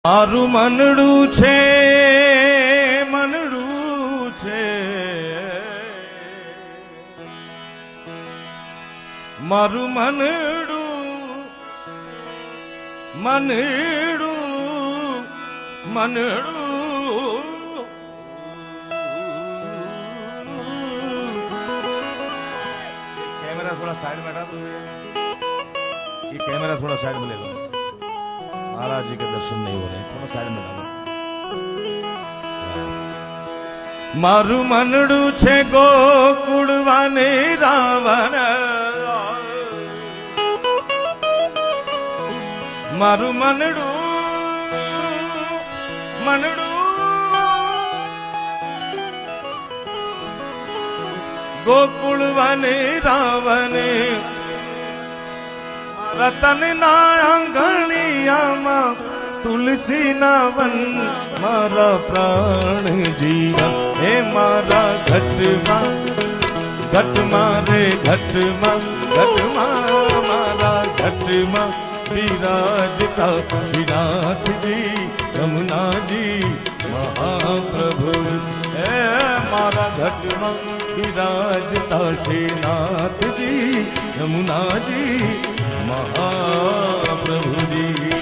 મારું મનડું છે, મનડું છે, મારું મનડું, મનડું, મનડું. कैमरा थोड़ा साइड में हटा दो, ये कैमरा थोड़ा साइड में ले लो, महाराज जी के दर्शन नहीं हो रहे, थोड़ा साइड में डालो. मारू मनडू छे गोकुळ वाने रावण, मारू मनडू, मनडू, गोकुळ वाने रावणे रतन ना आंगणिया तुलसी ना वन मारा प्राण जीवा हे मारा घटमा घटमा रे घटमा घटमा मारा घटमा विराजता श्रीनाथ जी यमुना जी महाप्रभु हे मारा घटमा विराजता श्रीनाथ जी यमुना जी महाप्रभु जी.